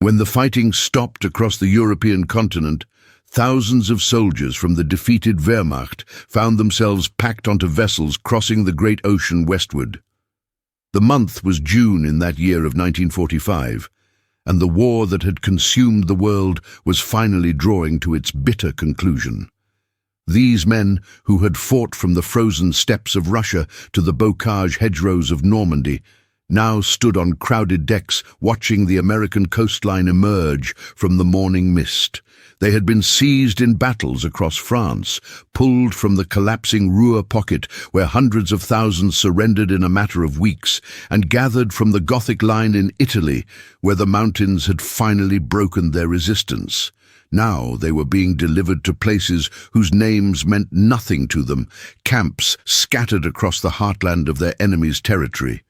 When the fighting stopped across the European continent, thousands of soldiers from the defeated Wehrmacht found themselves packed onto vessels crossing the great ocean westward. The month was June in that year of 1945, and the war that had consumed the world was finally drawing to its bitter conclusion. These men, who had fought from the frozen steppes of Russia to the bocage hedgerows of Normandy, now stood on crowded decks watching the American coastline emerge from the morning mist. They had been seized in battles across France, pulled from the collapsing Ruhr pocket where hundreds of thousands surrendered in a matter of weeks, and gathered from the Gothic line in Italy where the mountains had finally broken their resistance. Now they were being delivered to places whose names meant nothing to them, camps scattered across the heartland of their enemy's territory.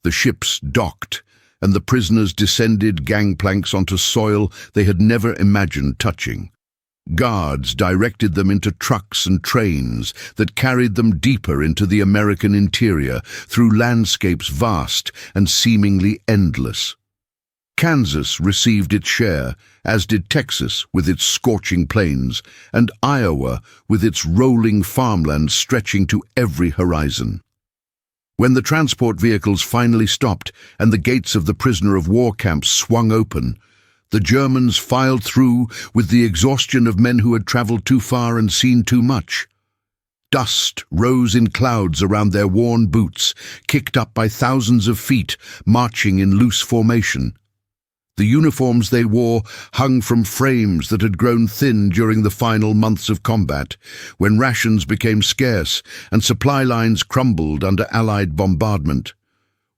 The ships docked, and the prisoners descended gangplanks onto soil they had never imagined touching. Guards directed them into trucks and trains that carried them deeper into the American interior, through landscapes vast and seemingly endless. Kansas received its share, as did Texas with its scorching plains, and Iowa with its rolling farmland stretching to every horizon. When the transport vehicles finally stopped and the gates of the prisoner-of-war camps swung open, the Germans filed through with the exhaustion of men who had traveled too far and seen too much. Dust rose in clouds around their worn boots, kicked up by thousands of feet, marching in loose formation. The uniforms they wore hung from frames that had grown thin during the final months of combat, when rations became scarce and supply lines crumbled under Allied bombardment.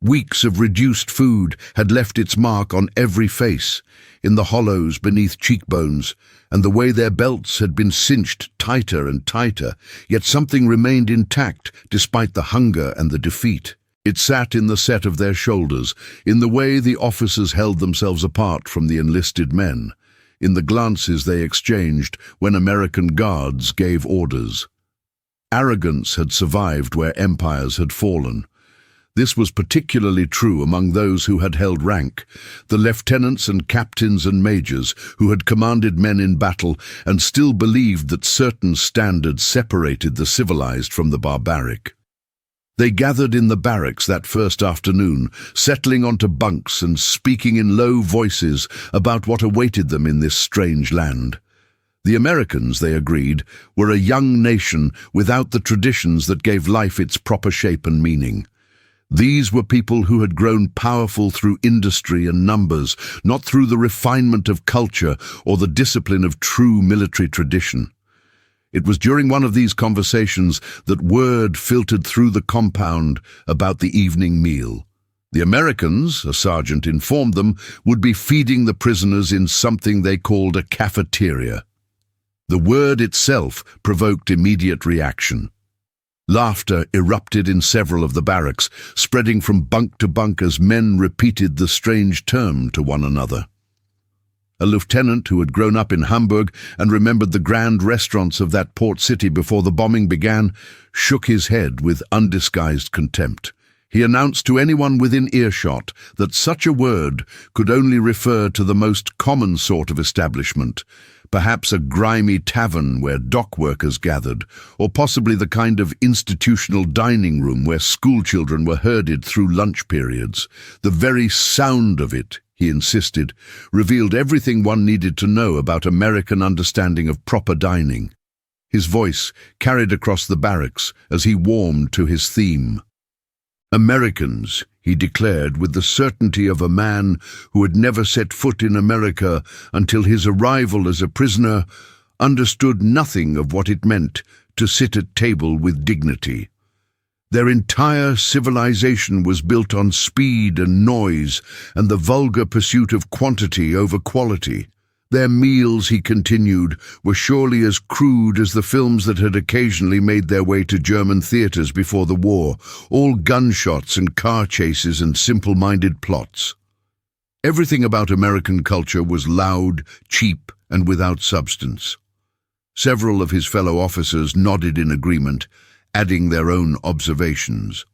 Weeks of reduced food had left its mark on every face, in the hollows beneath cheekbones, and the way their belts had been cinched tighter and tighter, yet something remained intact despite the hunger and the defeat. It sat in the set of their shoulders, in the way the officers held themselves apart from the enlisted men, in the glances they exchanged when American guards gave orders. Arrogance had survived where empires had fallen. This was particularly true among those who had held rank, the lieutenants and captains and majors who had commanded men in battle and still believed that certain standards separated the civilized from the barbaric. They gathered in the barracks that first afternoon, settling onto bunks and speaking in low voices about what awaited them in this strange land. The Americans, they agreed, were a young nation without the traditions that gave life its proper shape and meaning. These were people who had grown powerful through industry and numbers, not through the refinement of culture or the discipline of true military tradition. It was during one of these conversations that word filtered through the compound about the evening meal. The Americans, a sergeant informed them, would be feeding the prisoners in something they called a cafeteria. The word itself provoked immediate reaction. Laughter erupted in several of the barracks, spreading from bunk to bunk as men repeated the strange term to one another. A lieutenant who had grown up in Hamburg and remembered the grand restaurants of that port city before the bombing began, shook his head with undisguised contempt. He announced to anyone within earshot that such a word could only refer to the most common sort of establishment, perhaps a grimy tavern where dock workers gathered, or possibly the kind of institutional dining room where schoolchildren were herded through lunch periods. The very sound of it, he insisted, revealed everything one needed to know about American understanding of proper dining. His voice carried across the barracks as he warmed to his theme. Americans, he declared with the certainty of a man who had never set foot in America until his arrival as a prisoner, understood nothing of what it meant to sit at table with dignity. Their entire civilization was built on speed and noise and the vulgar pursuit of quantity over quality. Their meals, he continued, were surely as crude as the films that had occasionally made their way to German theaters before the war, all gunshots and car chases and simple-minded plots. Everything about American culture was loud, cheap, and without substance. Several of his fellow officers nodded in agreement, adding their own observations.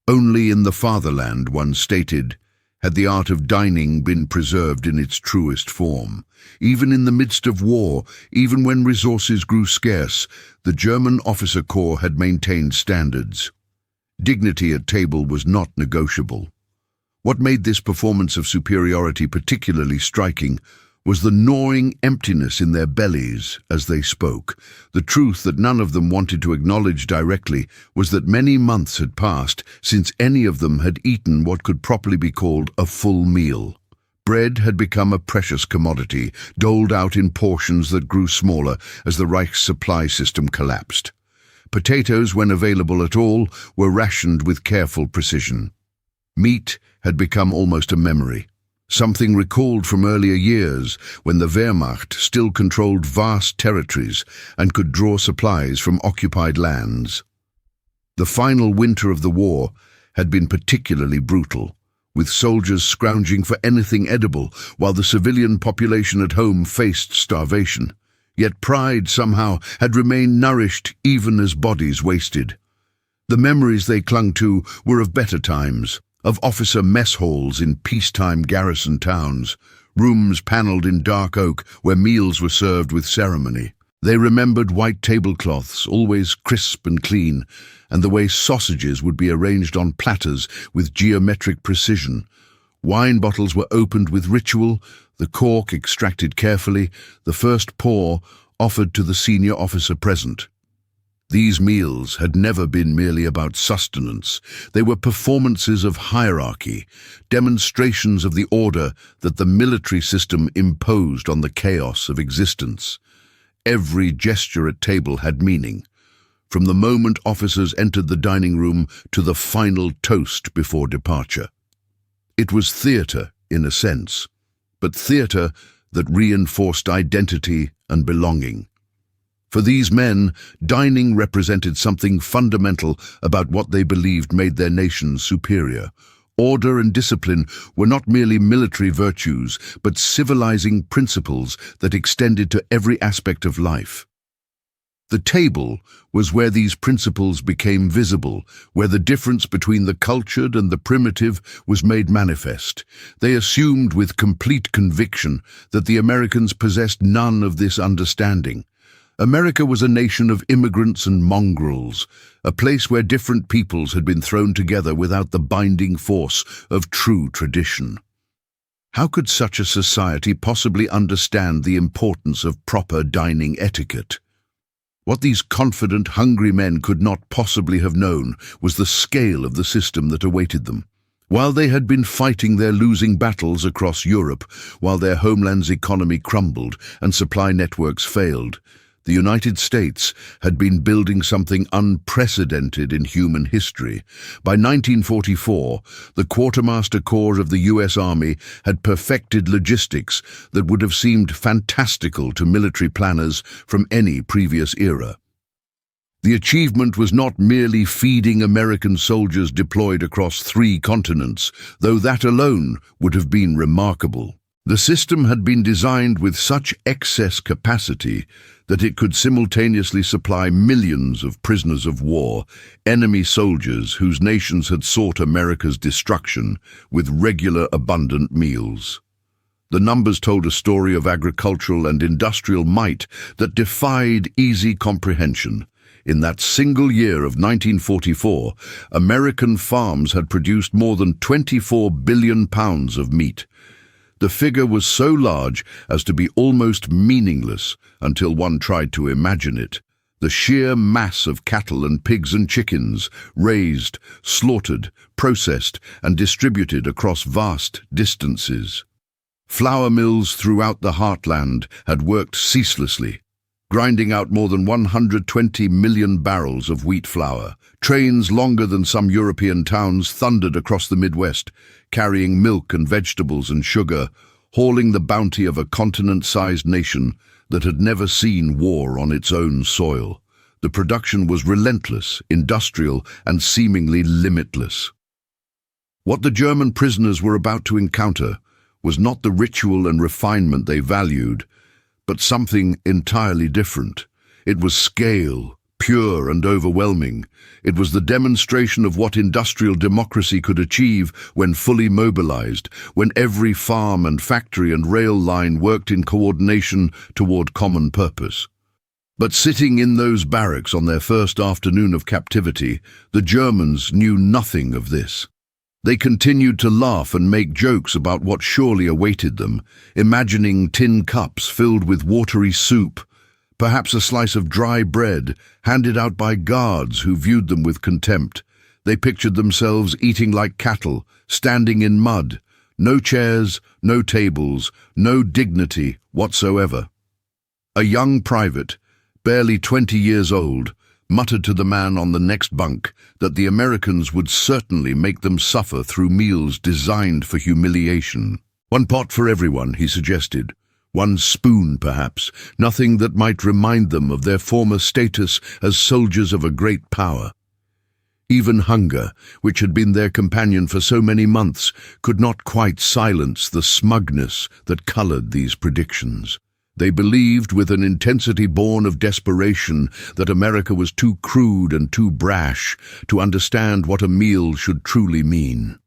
Only in the fatherland, one stated, Had the art of dining been preserved in its truest form? Even in the midst of war, even when resources grew scarce, the German officer corps had maintained standards. Dignity at table was not negotiable. What made this performance of superiority particularly striking was the gnawing emptiness in their bellies as they spoke. The truth that none of them wanted to acknowledge directly was that many months had passed since any of them had eaten what could properly be called a full meal. Bread had become a precious commodity, doled out in portions that grew smaller as the Reich's supply system collapsed. Potatoes, when available at all, were rationed with careful precision. Meat had become almost a memory, something recalled from earlier years when the Wehrmacht still controlled vast territories and could draw supplies from occupied lands. The final winter of the war had been particularly brutal, with soldiers scrounging for anything edible while the civilian population at home faced starvation. Yet pride somehow had remained nourished even as bodies wasted. The memories they clung to were of better times, of officer mess halls in peacetime garrison towns, rooms panelled in dark oak where meals were served with ceremony. They remembered white tablecloths, always crisp and clean, and the way sausages would be arranged on platters with geometric precision. Wine bottles were opened with ritual, the cork extracted carefully, the first pour offered to the senior officer present. These meals had never been merely about sustenance. They were performances of hierarchy, demonstrations of the order that the military system imposed on the chaos of existence. Every gesture at table had meaning, from the moment officers entered the dining room to the final toast before departure. It was theatre, in a sense, but theatre that reinforced identity and belonging. For these men, dining represented something fundamental about what they believed made their nation superior. Order and discipline were not merely military virtues, but civilizing principles that extended to every aspect of life. The table was where these principles became visible, where the difference between the cultured and the primitive was made manifest. They assumed with complete conviction that the Americans possessed none of this understanding. America was a nation of immigrants and mongrels, a place where different peoples had been thrown together without the binding force of true tradition. How could such a society possibly understand the importance of proper dining etiquette? What these confident, hungry men could not possibly have known was the scale of the system that awaited them. While they had been fighting their losing battles across Europe, while their homeland's economy crumbled and supply networks failed, the United States had been building something unprecedented in human history. By 1944, the Quartermaster Corps of the U.S. Army had perfected logistics that would have seemed fantastical to military planners from any previous era. The achievement was not merely feeding American soldiers deployed across 3 continents, though that alone would have been remarkable. The system had been designed with such excess capacity that it could simultaneously supply millions of prisoners of war, enemy soldiers whose nations had sought America's destruction, with regular abundant meals. The numbers told a story of agricultural and industrial might that defied easy comprehension. In that single year of 1944, American farms had produced more than 24 billion pounds of meat. The figure was so large as to be almost meaningless until one tried to imagine it. The sheer mass of cattle and pigs and chickens, raised, slaughtered, processed, and distributed across vast distances. Flour mills throughout the heartland had worked ceaselessly, grinding out more than 120 million barrels of wheat flour. Trains longer than some European towns thundered across the Midwest, carrying milk and vegetables and sugar, hauling the bounty of a continent-sized nation that had never seen war on its own soil. The production was relentless, industrial, and seemingly limitless. What the German prisoners were about to encounter was not the ritual and refinement they valued, but something entirely different. It was scale, pure and overwhelming. It was the demonstration of what industrial democracy could achieve when fully mobilized, when every farm and factory and rail line worked in coordination toward common purpose. But sitting in those barracks on their first afternoon of captivity, the Germans knew nothing of this. They continued to laugh and make jokes about what surely awaited them, imagining tin cups filled with watery soup, perhaps a slice of dry bread handed out by guards who viewed them with contempt. They pictured themselves eating like cattle, standing in mud, no chairs, no tables, no dignity whatsoever. A young private, barely 20 years old, muttered to the man on the next bunk that the Americans would certainly make them suffer through meals designed for humiliation. One pot for everyone, he suggested. One spoon, perhaps, nothing that might remind them of their former status as soldiers of a great power. Even hunger, which had been their companion for so many months, could not quite silence the smugness that colored these predictions. They believed with an intensity born of desperation that America was too crude and too brash to understand what a meal should truly mean.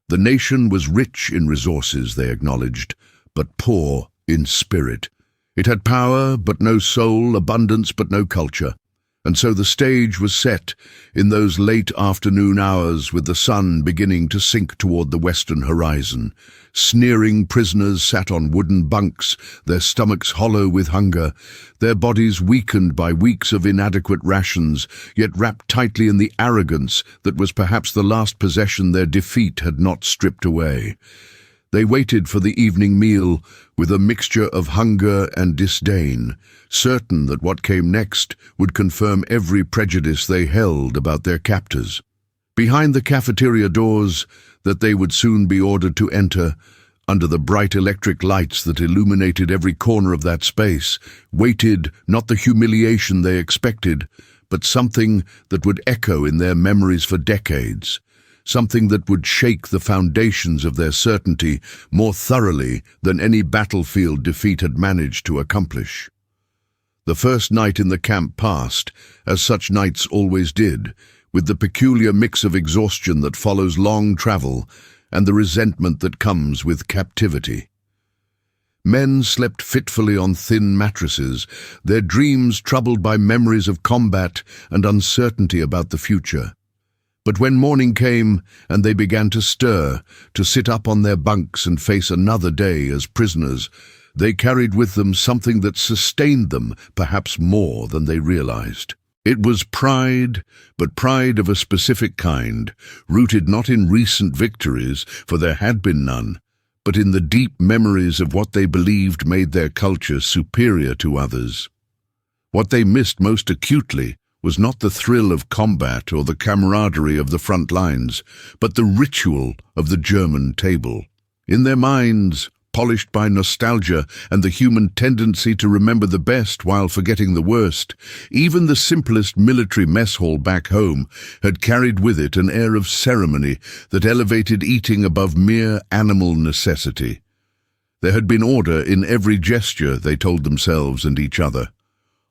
The nation was rich in resources, they acknowledged, but poor in spirit. It had power but no soul, abundance but no culture. And so the stage was set in those late afternoon hours with the sun beginning to sink toward the western horizon. Sneering prisoners sat on wooden bunks, their stomachs hollow with hunger, their bodies weakened by weeks of inadequate rations, yet wrapped tightly in the arrogance that was perhaps the last possession their defeat had not stripped away. They waited for the evening meal with a mixture of hunger and disdain, certain that what came next would confirm every prejudice they held about their captors. Behind the cafeteria doors that they would soon be ordered to enter, under the bright electric lights that illuminated every corner of that space, waited not the humiliation they expected, but something that would echo in their memories for decades. Something that would shake the foundations of their certainty more thoroughly than any battlefield defeat had managed to accomplish. The first night in the camp passed, as such nights always did, with the peculiar mix of exhaustion that follows long travel and the resentment that comes with captivity. Men slept fitfully on thin mattresses, their dreams troubled by memories of combat and uncertainty about the future. But when morning came and they began to stir, to sit up on their bunks and face another day as prisoners, they carried with them something that sustained them perhaps more than they realized. It was pride, but pride of a specific kind, rooted not in recent victories, for there had been none, but in the deep memories of what they believed made their culture superior to others. What they missed most acutely was not the thrill of combat or the camaraderie of the front lines, but the ritual of the German table. In their minds, polished by nostalgia and the human tendency to remember the best while forgetting the worst, even the simplest military mess hall back home had carried with it an air of ceremony that elevated eating above mere animal necessity. There had been order in every gesture, they told themselves and each other.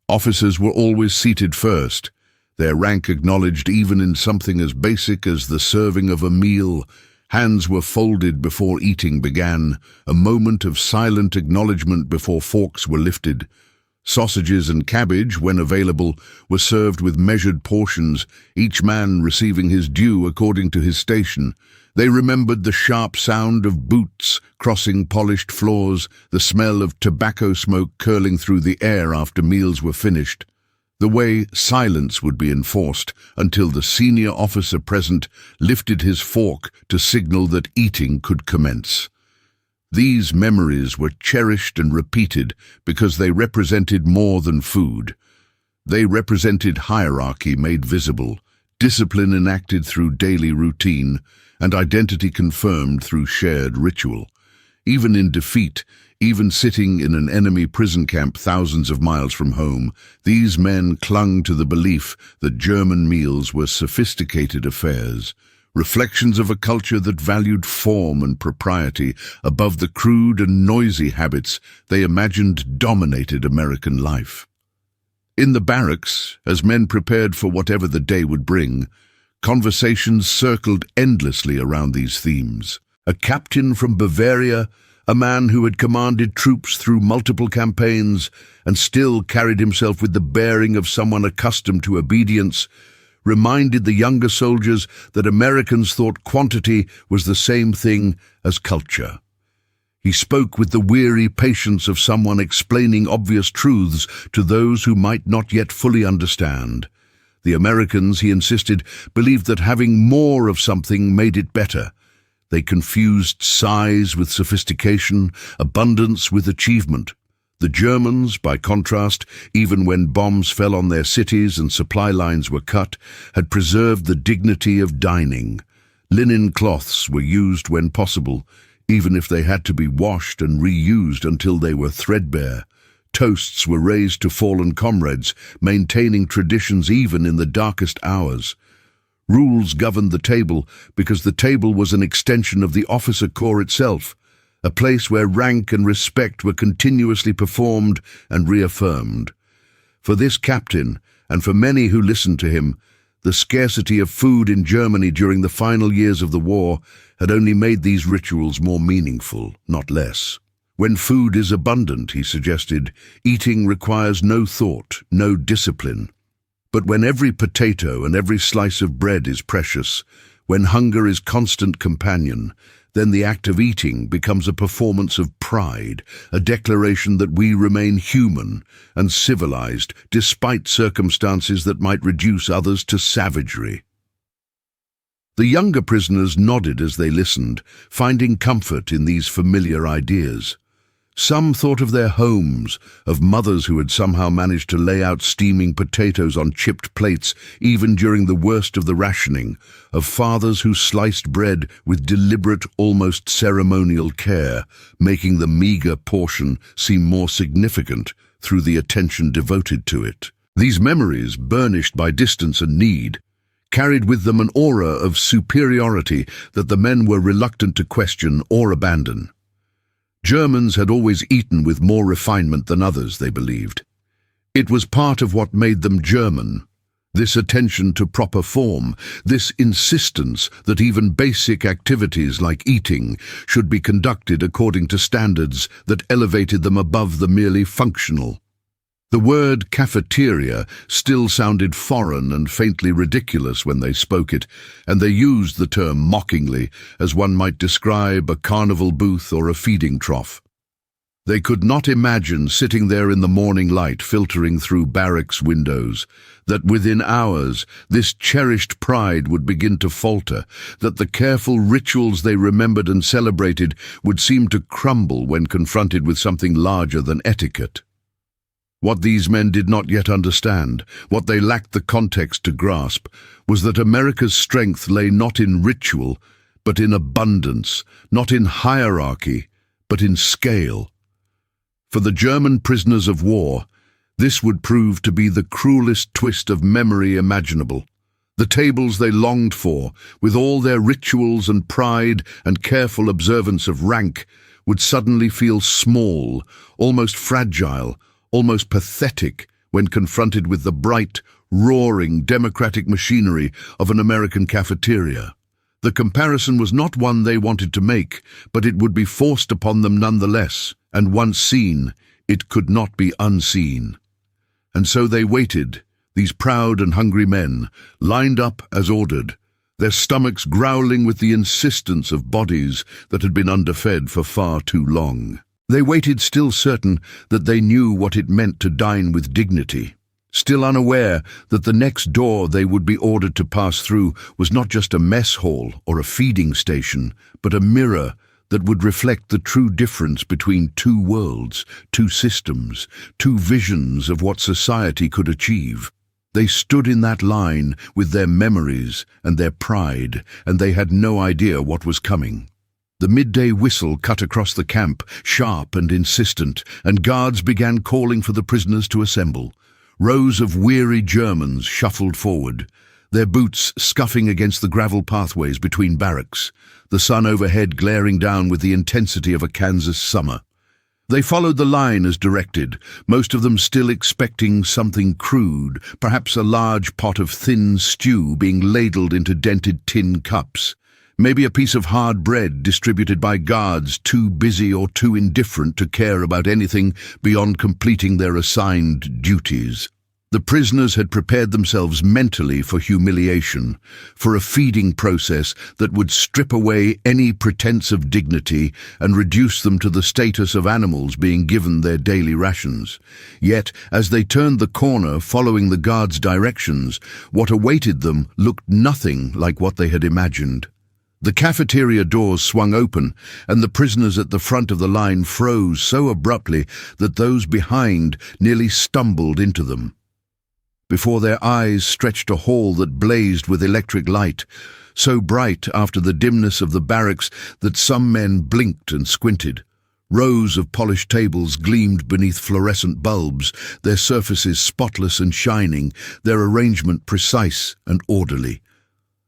Officers were always seated first, their rank acknowledged even in something as basic as the serving of a meal. Hands were folded before eating began, a moment of silent acknowledgement before forks were lifted. Sausages and cabbage, when available, were served with measured portions, each man receiving his due according to his station. They remembered the sharp sound of boots crossing polished floors, the smell of tobacco smoke curling through the air after meals were finished, the way silence would be enforced until the senior officer present lifted his fork to signal that eating could commence. These memories were cherished and repeated because they represented more than food. They represented hierarchy made visible, discipline enacted through daily routine, and identity confirmed through shared ritual. Even in defeat, even sitting in an enemy prison camp thousands of miles from home, these men clung to the belief that German meals were sophisticated affairs, reflections of a culture that valued form and propriety above the crude and noisy habits they imagined dominated American life. In the barracks, as men prepared for whatever the day would bring, conversations circled endlessly around these themes. A captain from Bavaria, a man who had commanded troops through multiple campaigns and still carried himself with the bearing of someone accustomed to obedience, reminded the younger soldiers that Americans thought quantity was the same thing as culture. He spoke with the weary patience of someone explaining obvious truths to those who might not yet fully understand. The Americans, he insisted, believed that having more of something made it better. They confused size with sophistication, abundance with achievement. The Germans, by contrast, even when bombs fell on their cities and supply lines were cut, had preserved the dignity of dining. Linen cloths were used when possible, even if they had to be washed and reused until they were threadbare. Toasts were raised to fallen comrades, maintaining traditions even in the darkest hours. Rules governed the table because the table was an extension of the officer corps itself, a place where rank and respect were continuously performed and reaffirmed. For this captain, and for many who listened to him, the scarcity of food in Germany during the final years of the war had only made these rituals more meaningful, not less. When food is abundant, he suggested, eating requires no thought, no discipline. But when every potato and every slice of bread is precious, when hunger is constant companion, then the act of eating becomes a performance of pride, a declaration that we remain human and civilized despite circumstances that might reduce others to savagery. The younger prisoners nodded as they listened, finding comfort in these familiar ideas. Some thought of their homes, of mothers who had somehow managed to lay out steaming potatoes on chipped plates even during the worst of the rationing, of fathers who sliced bread with deliberate, almost ceremonial care, making the meager portion seem more significant through the attention devoted to it. These memories, burnished by distance and need, carried with them an aura of superiority that the men were reluctant to question or abandon. Germans had always eaten with more refinement than others, they believed. It was part of what made them German, this attention to proper form, this insistence that even basic activities like eating should be conducted according to standards that elevated them above the merely functional. The word cafeteria still sounded foreign and faintly ridiculous when they spoke it, and they used the term mockingly, as one might describe a carnival booth or a feeding trough. They could not imagine sitting there in the morning light filtering through barracks windows, that within hours this cherished pride would begin to falter, that the careful rituals they remembered and celebrated would seem to crumble when confronted with something larger than etiquette. What these men did not yet understand, what they lacked the context to grasp, was that America's strength lay not in ritual, but in abundance, not in hierarchy, but in scale. For the German prisoners of war, this would prove to be the cruelest twist of memory imaginable. The tables they longed for, with all their rituals and pride and careful observance of rank, would suddenly feel small, almost fragile, almost pathetic when confronted with the bright, roaring, democratic machinery of an American cafeteria. The comparison was not one they wanted to make, but it would be forced upon them nonetheless, and once seen, it could not be unseen. And so they waited, these proud and hungry men, lined up as ordered, their stomachs growling with the insistence of bodies that had been underfed for far too long. They waited, still certain that they knew what it meant to dine with dignity, still unaware that the next door they would be ordered to pass through was not just a mess hall or a feeding station, but a mirror that would reflect the true difference between two worlds, two systems, two visions of what society could achieve. They stood in that line with their memories and their pride, and they had no idea what was coming. The midday whistle cut across the camp, sharp and insistent, and guards began calling for the prisoners to assemble. Rows of weary Germans shuffled forward, their boots scuffing against the gravel pathways between barracks, the sun overhead glaring down with the intensity of a Kansas summer. They followed the line as directed, most of them still expecting something crude, perhaps a large pot of thin stew being ladled into dented tin cups. Maybe a piece of hard bread distributed by guards too busy or too indifferent to care about anything beyond completing their assigned duties. The prisoners had prepared themselves mentally for humiliation, for a feeding process that would strip away any pretense of dignity and reduce them to the status of animals being given their daily rations. Yet, as they turned the corner following the guards' directions, what awaited them looked nothing like what they had imagined. The cafeteria doors swung open, and the prisoners at the front of the line froze so abruptly that those behind nearly stumbled into them. Before their eyes stretched a hall that blazed with electric light, so bright after the dimness of the barracks that some men blinked and squinted. Rows of polished tables gleamed beneath fluorescent bulbs, their surfaces spotless and shining, their arrangement precise and orderly.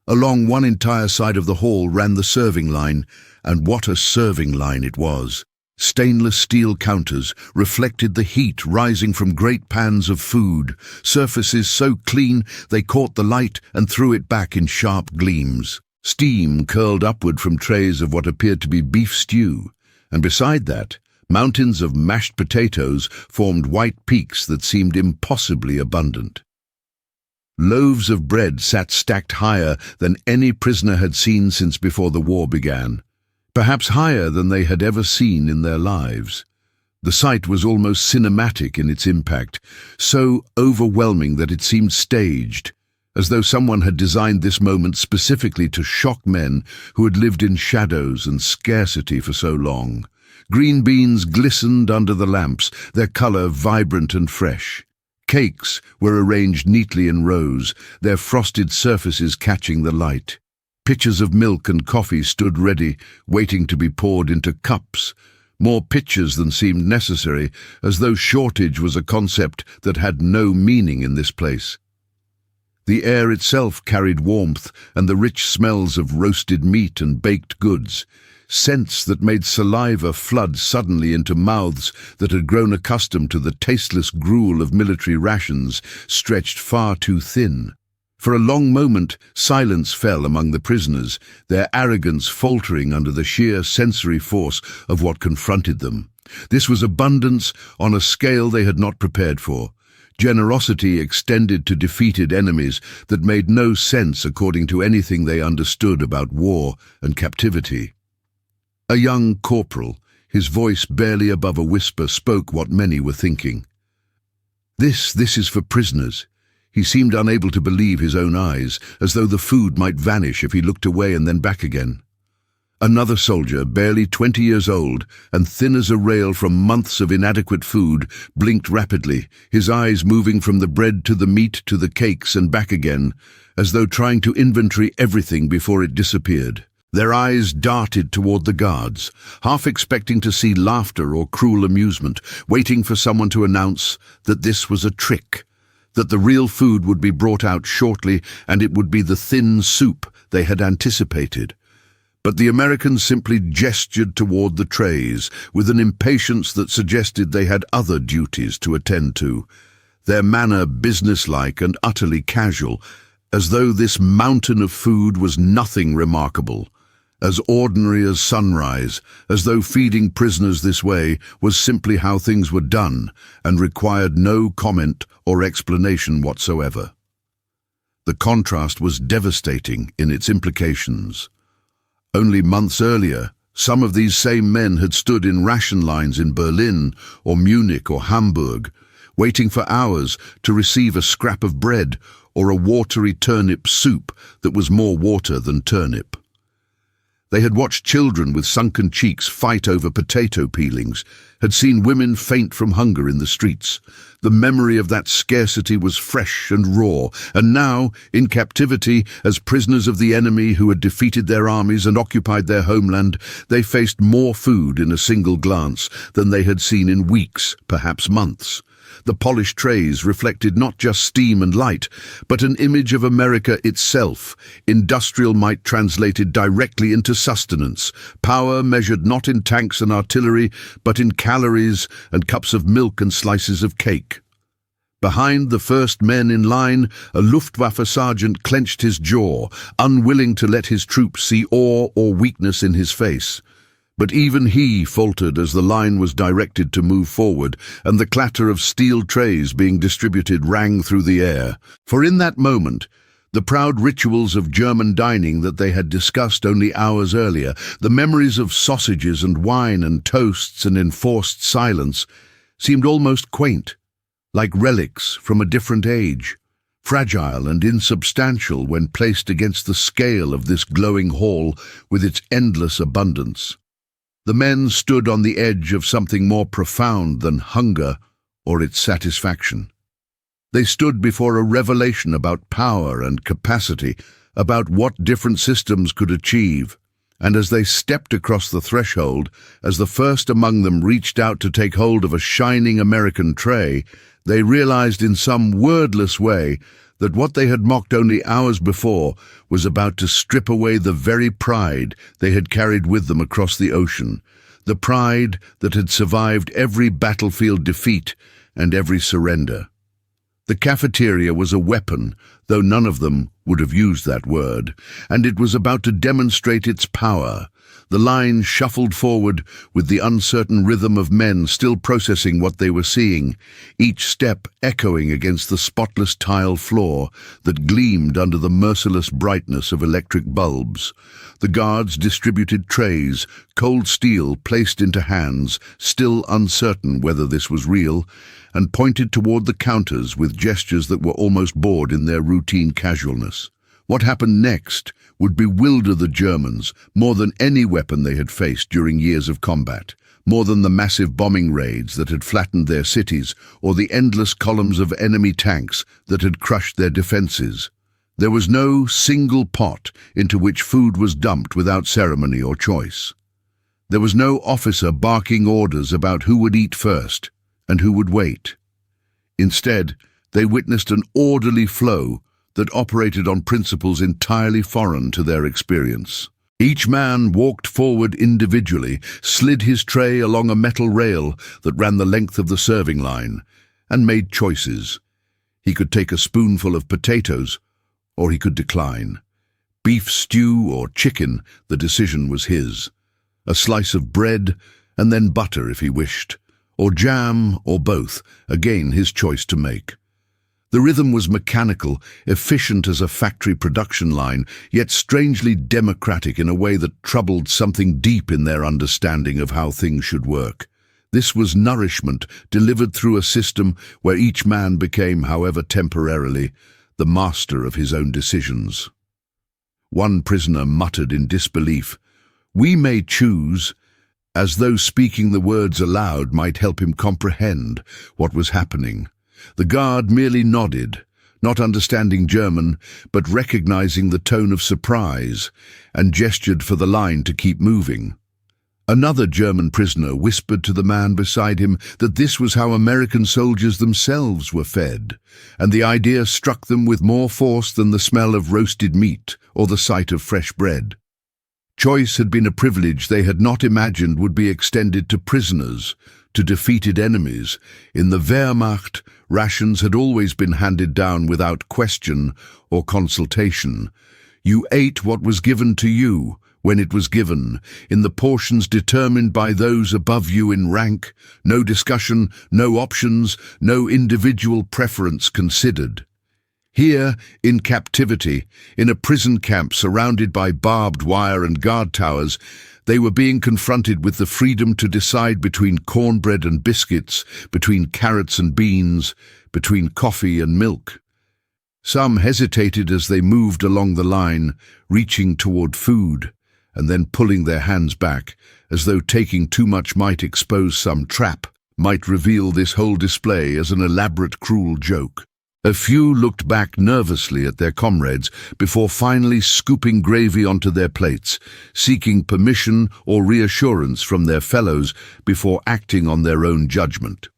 Along one entire side of the hall ran the serving line, and what a serving line it was. Stainless steel counters reflected the heat rising from great pans of food, surfaces so clean they caught the light and threw it back in sharp gleams. Steam curled upward from trays of what appeared to be beef stew, and beside that, mountains of mashed potatoes formed white peaks that seemed impossibly abundant. Loaves of bread sat stacked higher than any prisoner had seen since before the war began. Perhaps higher than they had ever seen in their lives. The sight was almost cinematic in its impact, so overwhelming that it seemed staged, as though someone had designed this moment specifically to shock men who had lived in shadows and scarcity for so long. Green beans glistened under the lamps, their color vibrant and fresh. Cakes were arranged neatly in rows, their frosted surfaces catching the light. Pitchers of milk and coffee stood ready, waiting to be poured into cups, more pitchers than seemed necessary, as though shortage was a concept that had no meaning in this place. The air itself carried warmth and the rich smells of roasted meat and baked goods, scents that made saliva flood suddenly into mouths that had grown accustomed to the tasteless gruel of military rations stretched far too thin. For a long moment, silence fell among the prisoners, their arrogance faltering under the sheer sensory force of what confronted them. This was abundance on a scale they had not prepared for, generosity extended to defeated enemies that made no sense according to anything they understood about war and captivity. A young corporal, his voice barely above a whisper, spoke what many were thinking. This is for prisoners." He seemed unable to believe his own eyes, as though the food might vanish if he looked away and then back again. Another soldier, barely 20 years old, and thin as a rail from months of inadequate food, blinked rapidly, his eyes moving from the bread to the meat to the cakes and back again, as though trying to inventory everything before it disappeared. Their eyes darted toward the guards, half expecting to see laughter or cruel amusement, waiting for someone to announce that this was a trick, that the real food would be brought out shortly and it would be the thin soup they had anticipated. But the Americans simply gestured toward the trays with an impatience that suggested they had other duties to attend to, their manner businesslike and utterly casual, as though this mountain of food was nothing remarkable, as ordinary as sunrise, as though feeding prisoners this way was simply how things were done and required no comment or explanation whatsoever. The contrast was devastating in its implications. Only months earlier, some of these same men had stood in ration lines in Berlin or Munich or Hamburg, waiting for hours to receive a scrap of bread or a watery turnip soup that was more water than turnip. They had watched children with sunken cheeks fight over potato peelings, had seen women faint from hunger in the streets. The memory of that scarcity was fresh and raw, and now, in captivity, as prisoners of the enemy who had defeated their armies and occupied their homeland, they faced more food in a single glance than they had seen in weeks, perhaps months. The polished trays reflected not just steam and light, but an image of America itself, industrial might translated directly into sustenance, power measured not in tanks and artillery, but in calories and cups of milk and slices of cake. Behind the first men in line, a Luftwaffe sergeant clenched his jaw, unwilling to let his troops see awe or weakness in his face. But even he faltered as the line was directed to move forward, and the clatter of steel trays being distributed rang through the air. For in that moment, the proud rituals of German dining that they had discussed only hours earlier, the memories of sausages and wine and toasts and enforced silence, seemed almost quaint, like relics from a different age, fragile and insubstantial when placed against the scale of this glowing hall with its endless abundance. The men stood on the edge of something more profound than hunger or its satisfaction. They stood before a revelation about power and capacity, about what different systems could achieve, and as they stepped across the threshold, as the first among them reached out to take hold of a shining American tray, they realized in some wordless way that what they had mocked only hours before was about to strip away the very pride they had carried with them across the ocean, the pride that had survived every battlefield defeat and every surrender. The cafeteria was a weapon, though none of them would have used that word, and it was about to demonstrate its power. The line shuffled forward with the uncertain rhythm of men still processing what they were seeing, each step echoing against the spotless tile floor that gleamed under the merciless brightness of electric bulbs. The guards distributed trays, cold steel placed into hands, still uncertain whether this was real, and pointed toward the counters with gestures that were almost bored in their routine casualness. What happened next would bewilder the Germans more than any weapon they had faced during years of combat, more than the massive bombing raids that had flattened their cities or the endless columns of enemy tanks that had crushed their defenses. There was no single pot into which food was dumped without ceremony or choice. There was no officer barking orders about who would eat first and who would wait. Instead, they witnessed an orderly flow that operated on principles entirely foreign to their experience. Each man walked forward individually, slid his tray along a metal rail that ran the length of the serving line, and made choices. He could take a spoonful of potatoes, or he could decline. Beef stew or chicken, the decision was his. A slice of bread, and then butter if he wished, or jam, or both, again his choice to make. The rhythm was mechanical, efficient as a factory production line, yet strangely democratic in a way that troubled something deep in their understanding of how things should work. This was nourishment delivered through a system where each man became, however temporarily, the master of his own decisions. One prisoner muttered in disbelief, "We may choose," as though speaking the words aloud might help him comprehend what was happening. The guard merely nodded, not understanding German, but recognizing the tone of surprise, and gestured for the line to keep moving. Another German prisoner whispered to the man beside him that this was how American soldiers themselves were fed, and the idea struck them with more force than the smell of roasted meat or the sight of fresh bread. Choice had been a privilege they had not imagined would be extended to prisoners, to defeated enemies. In the Wehrmacht, rations had always been handed down without question or consultation. You ate what was given to you, when it was given, in the portions determined by those above you in rank, no discussion, no options, no individual preference considered. Here, in captivity, in a prison camp surrounded by barbed wire and guard towers, they were being confronted with the freedom to decide between cornbread and biscuits, between carrots and beans, between coffee and milk. Some hesitated as they moved along the line, reaching toward food, and then pulling their hands back, as though taking too much might expose some trap, might reveal this whole display as an elaborate, cruel joke. A few looked back nervously at their comrades before finally scooping gravy onto their plates, seeking permission or reassurance from their fellows before acting on their own judgment.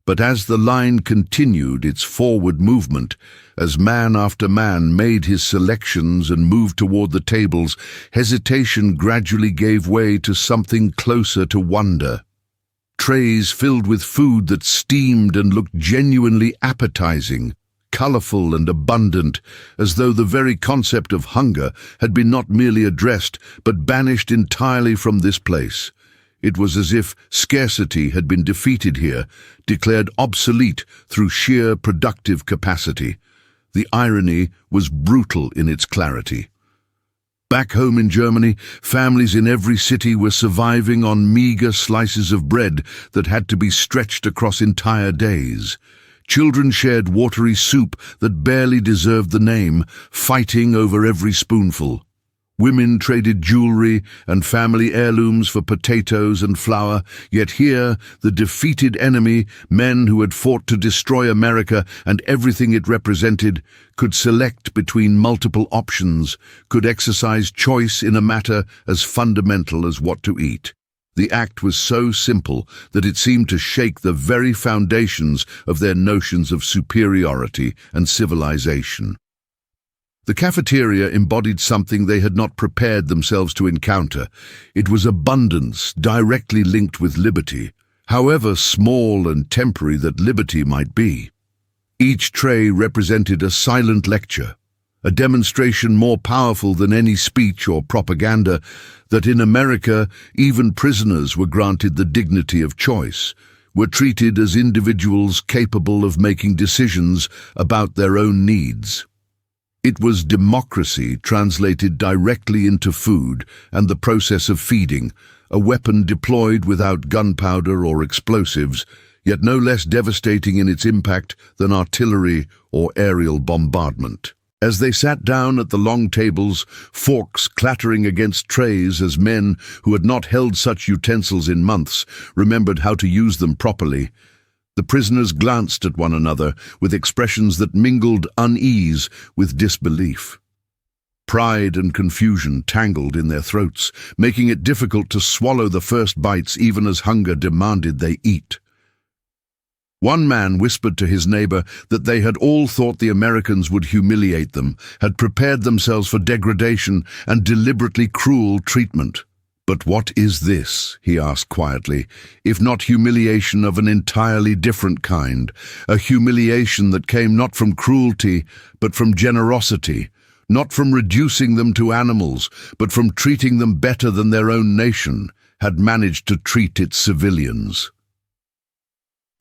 But as the line continued its forward movement, as man after man made his selections and moved toward the tables, hesitation gradually gave way to something closer to wonder. Trays filled with food that steamed and looked genuinely appetizing, colorful and abundant, as though the very concept of hunger had been not merely addressed but banished entirely from this place. It was as if scarcity had been defeated here, declared obsolete through sheer productive capacity. The irony was brutal in its clarity. Back home in Germany, families in every city were surviving on meager slices of bread that had to be stretched across entire days. Children shared watery soup that barely deserved the name, fighting over every spoonful. Women traded jewelry and family heirlooms for potatoes and flour, yet here, the defeated enemy, men who had fought to destroy America and everything it represented, could select between multiple options, could exercise choice in a matter as fundamental as what to eat. The act was so simple that it seemed to shake the very foundations of their notions of superiority and civilization. The cafeteria embodied something they had not prepared themselves to encounter. It was abundance directly linked with liberty, however small and temporary that liberty might be. Each tray represented a silent lecture, a demonstration more powerful than any speech or propaganda that in America even prisoners were granted the dignity of choice, were treated as individuals capable of making decisions about their own needs. It was democracy translated directly into food and the process of feeding, a weapon deployed without gunpowder or explosives, yet no less devastating in its impact than artillery or aerial bombardment. As they sat down at the long tables, forks clattering against trays as men who had not held such utensils in months remembered how to use them properly, the prisoners glanced at one another with expressions that mingled unease with disbelief. Pride and confusion tangled in their throats, making it difficult to swallow the first bites even as hunger demanded they eat. One man whispered to his neighbor that they had all thought the Americans would humiliate them, had prepared themselves for degradation and deliberately cruel treatment. "But what is this?" he asked quietly, "if not humiliation of an entirely different kind, a humiliation that came not from cruelty, but from generosity, not from reducing them to animals, but from treating them better than their own nation had managed to treat its civilians?"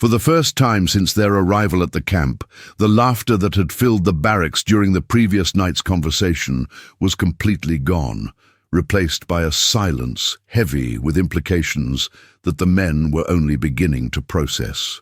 For the first time since their arrival at the camp, the laughter that had filled the barracks during the previous night's conversation was completely gone, replaced by a silence heavy with implications that the men were only beginning to process.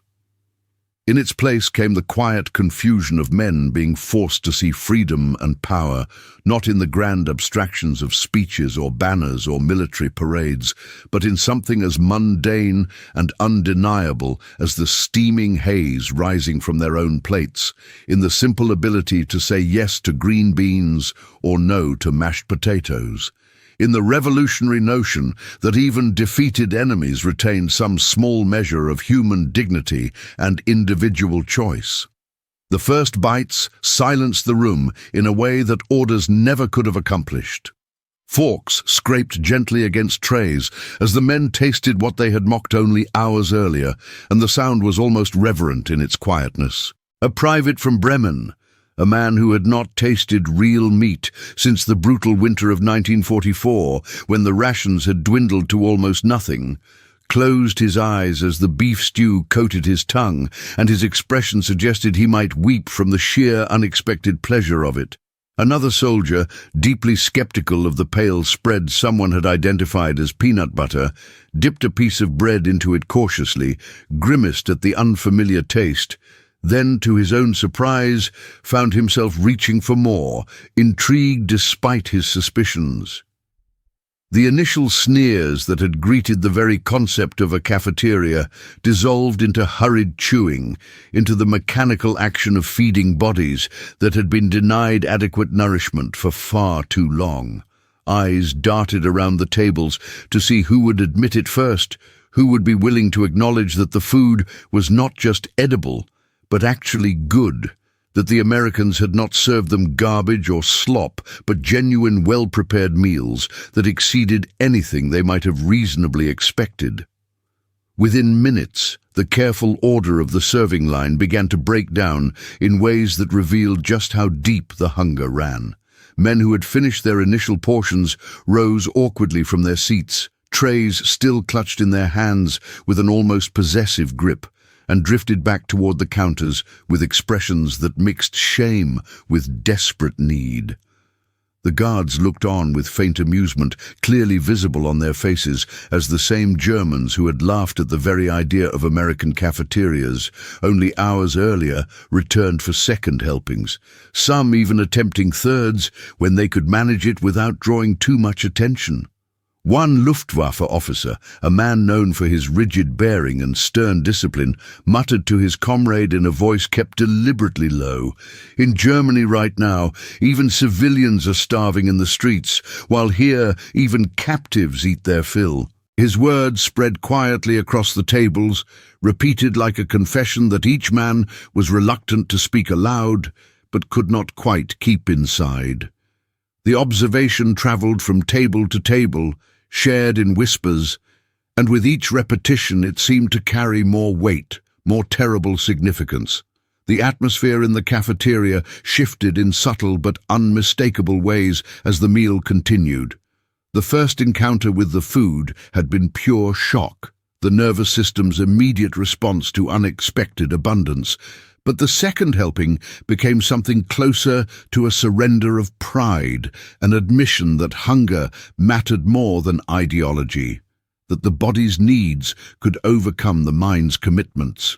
In its place came the quiet confusion of men being forced to see freedom and power, not in the grand abstractions of speeches or banners or military parades, but in something as mundane and undeniable as the steaming haze rising from their own plates, in the simple ability to say yes to green beans or no to mashed potatoes, in the revolutionary notion that even defeated enemies retain some small measure of human dignity and individual choice. The first bites silenced the room in a way that orders never could have accomplished. Forks scraped gently against trays as the men tasted what they had mocked only hours earlier, and the sound was almost reverent in its quietness. A private from Bremen, a man who had not tasted real meat since the brutal winter of 1944, when the rations had dwindled to almost nothing, closed his eyes as the beef stew coated his tongue, and his expression suggested he might weep from the sheer unexpected pleasure of it. Another soldier, deeply skeptical of the pale spread someone had identified as peanut butter, dipped a piece of bread into it cautiously, grimaced at the unfamiliar taste, then, to his own surprise, found himself reaching for more, intrigued despite his suspicions. The initial sneers that had greeted the very concept of a cafeteria dissolved into hurried chewing, into the mechanical action of feeding bodies that had been denied adequate nourishment for far too long. Eyes darted around the tables to see who would admit it first, Who would be willing to acknowledge that the food was not just edible, but actually good, that the Americans had not served them garbage or slop, but genuine, well-prepared meals that exceeded anything they might have reasonably expected? Within minutes, the careful order of the serving line began to break down in ways that revealed just how deep the hunger ran. Men who had finished their initial portions rose awkwardly from their seats, trays still clutched in their hands with an almost possessive grip, and drifted back toward the counters with expressions that mixed shame with desperate need. The guards looked on with faint amusement, clearly visible on their faces, as the same Germans who had laughed at the very idea of American cafeterias only hours earlier returned for second helpings, some even attempting thirds when they could manage it without drawing too much attention. One Luftwaffe officer, a man known for his rigid bearing and stern discipline, muttered to his comrade in a voice kept deliberately low, "In Germany right now, even civilians are starving in the streets, while here even captives eat their fill." His words spread quietly across the tables, repeated like a confession that each man was reluctant to speak aloud, but could not quite keep inside. The observation travelled from table to table, shared in whispers, and with each repetition it seemed to carry more weight, more terrible significance. The atmosphere in the cafeteria shifted in subtle but unmistakable ways as the meal continued. The first encounter with the food had been pure shock, the nervous system's immediate response to unexpected abundance. But the second helping became something closer to a surrender of pride, an admission that hunger mattered more than ideology, that the body's needs could overcome the mind's commitments.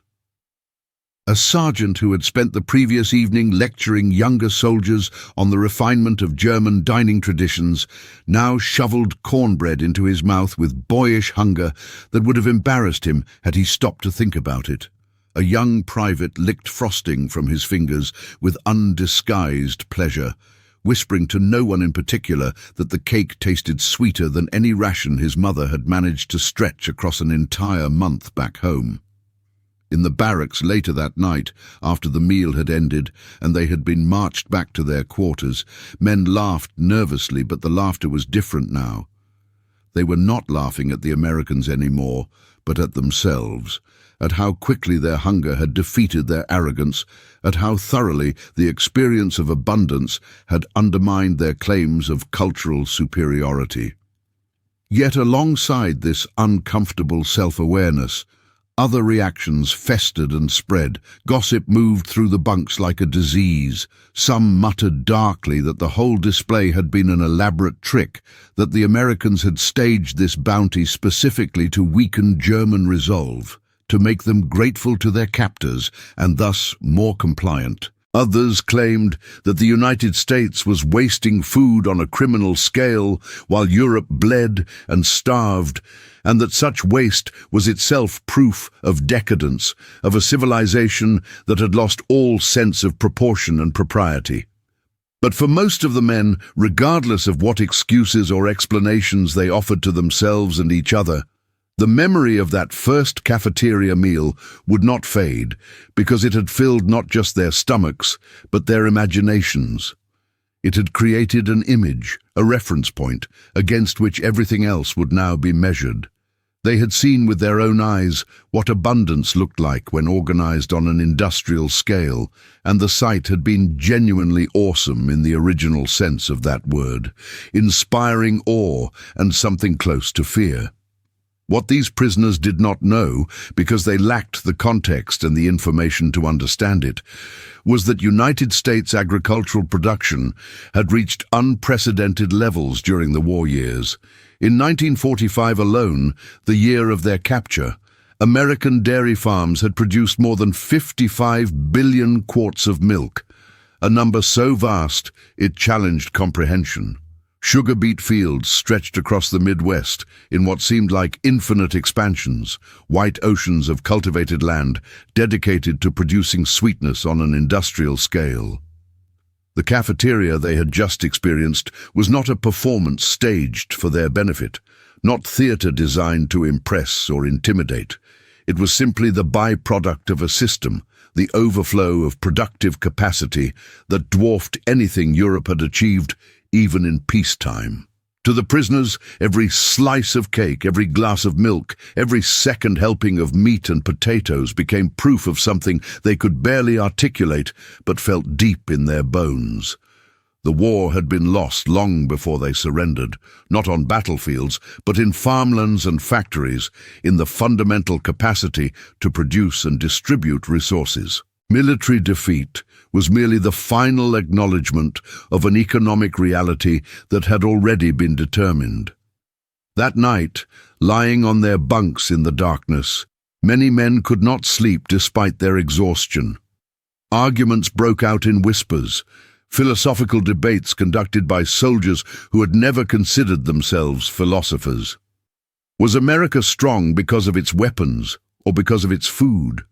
A sergeant who had spent the previous evening lecturing younger soldiers on the refinement of German dining traditions now shoveled cornbread into his mouth with boyish hunger that would have embarrassed him had he stopped to think about it. A young private licked frosting from his fingers with undisguised pleasure, whispering to no one in particular that the cake tasted sweeter than any ration his mother had managed to stretch across an entire month back home. In the barracks later that night, after the meal had ended and they had been marched back to their quarters, men laughed nervously, but the laughter was different now. They were not laughing at the Americans anymore, but at themselves, at how quickly their hunger had defeated their arrogance, at how thoroughly the experience of abundance had undermined their claims of cultural superiority. Yet alongside this uncomfortable self-awareness, other reactions festered and spread. Gossip moved through the bunks like a disease. Some muttered darkly that the whole display had been an elaborate trick, that the Americans had staged this bounty specifically to weaken German resolve, to make them grateful to their captors and thus more compliant. Others claimed that the United States was wasting food on a criminal scale while Europe bled and starved, and that such waste was itself proof of decadence, of a civilization that had lost all sense of proportion and propriety. But for most of the men, regardless of what excuses or explanations they offered to themselves and each other, the memory of that first cafeteria meal would not fade, because it had filled not just their stomachs, but their imaginations. It had created an image, a reference point, against which everything else would now be measured. They had seen with their own eyes what abundance looked like when organized on an industrial scale, and the sight had been genuinely awesome in the original sense of that word, inspiring awe and something close to fear. What these prisoners did not know, because they lacked the context and the information to understand it, was that United States agricultural production had reached unprecedented levels during the war years. In 1945 alone, the year of their capture, American dairy farms had produced more than 55 billion quarts of milk, a number so vast it challenged comprehension. Sugar beet fields stretched across the Midwest in what seemed like infinite expansions, white oceans of cultivated land dedicated to producing sweetness on an industrial scale. The cafeteria they had just experienced was not a performance staged for their benefit. not theatre designed to impress or intimidate. It was simply the byproduct of a system, the overflow of productive capacity that dwarfed anything Europe had achieved, even in peacetime. To the prisoners, every slice of cake, every glass of milk, every second helping of meat and potatoes became proof of something they could barely articulate but felt deep in their bones. The war had been lost long before they surrendered, not on battlefields, but in farmlands and factories, in the fundamental capacity to produce and distribute resources. Military defeat was merely the final acknowledgement of an economic reality that had already been determined. That night, lying on their bunks in the darkness, many men could not sleep despite their exhaustion. Arguments broke out in whispers, philosophical debates conducted by soldiers who had never considered themselves philosophers. Was America strong because of its weapons or because of its food?